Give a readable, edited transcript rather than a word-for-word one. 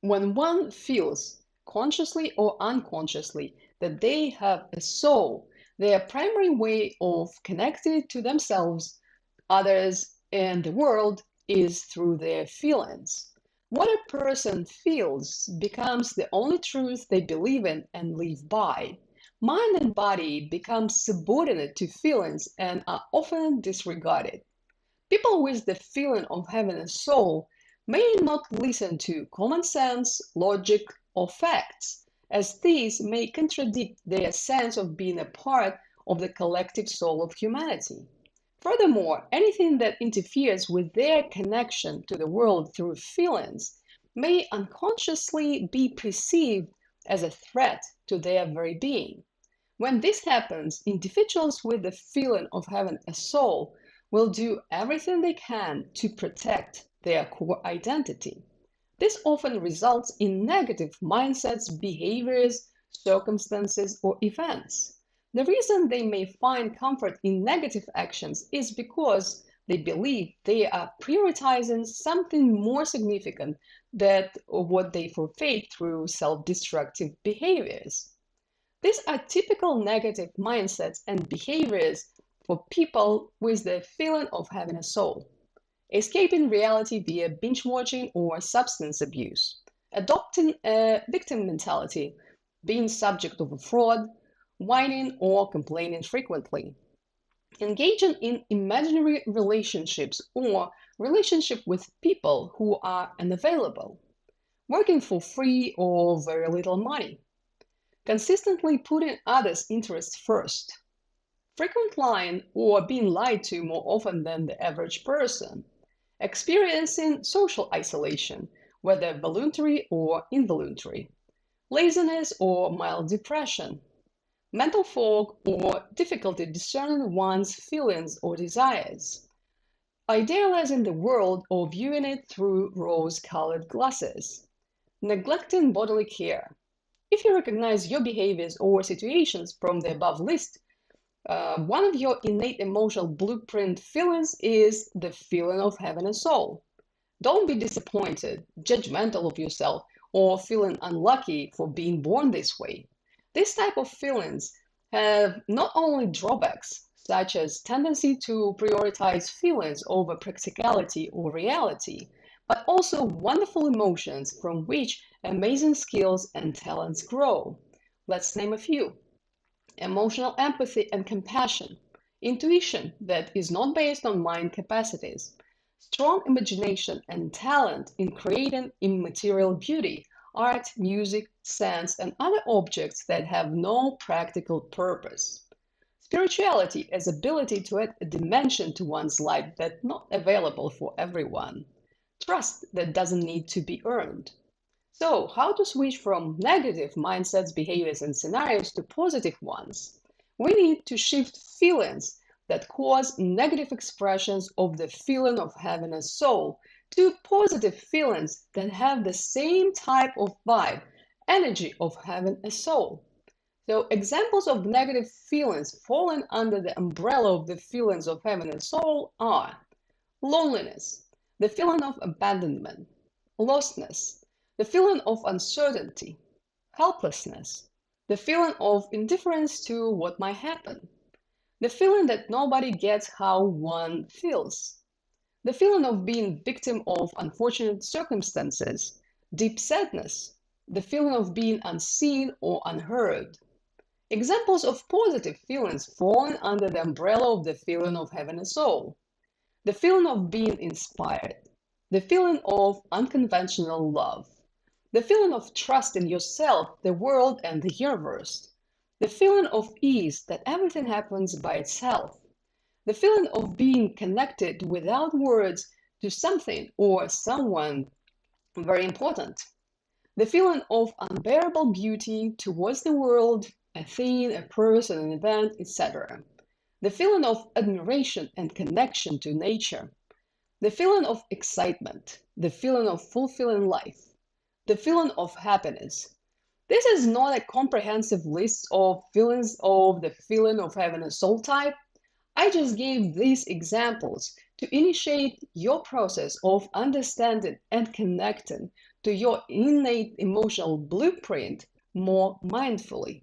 When one feels, consciously or unconsciously, that they have a soul, their primary way of connecting to themselves, others, and the world is through their feelings. What a person feels becomes the only truth they believe in and live by. Mind and body become subordinate to feelings and are often disregarded. People with the feeling of having a soul may not listen to common sense, logic, or facts, as these may contradict their sense of being a part of the collective soul of humanity. Furthermore, anything that interferes with their connection to the world through feelings may unconsciously be perceived as a threat to their very being. When this happens, individuals with the feeling of having a soul will do everything they can to protect their core identity. This often results in negative mindsets, behaviors, circumstances, or events. The reason they may find comfort in negative actions is because they believe they are prioritizing something more significant than what they forfeit through self-destructive behaviors. These are typical negative mindsets and behaviors for people with the feeling of having a soul. Escaping reality via binge watching or substance abuse, adopting a victim mentality, being subject of a fraud, whining or complaining frequently, engaging in imaginary relationships or relationship with people who are unavailable, working for free or very little money, consistently putting others' interests first, frequent lying or being lied to more often than the average person, experiencing social isolation, whether voluntary or involuntary, laziness or mild depression, mental fog or difficulty discerning one's feelings or desires, idealizing the world or viewing it through rose-colored glasses, neglecting bodily care. If you recognize your behaviors or situations from the above list, one of your innate emotional blueprint feelings is the feeling of having a soul. Don't be disappointed, judgmental of yourself, or feeling unlucky for being born this way. This type of feelings have not only drawbacks, such as tendency to prioritize feelings over practicality or reality, but also wonderful emotions from which amazing skills and talents grow. Let's name a few: emotional empathy and compassion, intuition that is not based on mind capacities, strong imagination and talent in creating immaterial beauty, art, music, scents, and other objects that have no practical purpose. Spirituality as ability to add a dimension to one's life that's not available for everyone. Trust that doesn't need to be earned. So, how to switch from negative mindsets, behaviors, and scenarios to positive ones? We need to shift feelings that cause negative expressions of the feeling of having a soul to positive feelings that have the same type of vibe, energy of having a soul. So, examples of negative feelings falling under the umbrella of the feelings of having a soul are loneliness, the feeling of abandonment, lostness, the feeling of uncertainty, helplessness, the feeling of indifference to what might happen, the feeling that nobody gets how one feels, the feeling of being victim of unfortunate circumstances, deep sadness, the feeling of being unseen or unheard. Examples of positive feelings falling under the umbrella of the feeling of having a soul: the feeling of being inspired, the feeling of unconventional love, the feeling of trust in yourself, the world, and the universe, the feeling of ease that everything happens by itself, the feeling of being connected without words to something or someone very important, the feeling of unbearable beauty towards the world, a thing, a person, an event, etc., the feeling of admiration and connection to nature, the feeling of excitement, the feeling of fulfilling life, the feeling of happiness. This is not a comprehensive list of feelings of the feeling of having a soul type. I just gave these examples to initiate your process of understanding and connecting to your innate emotional blueprint more mindfully.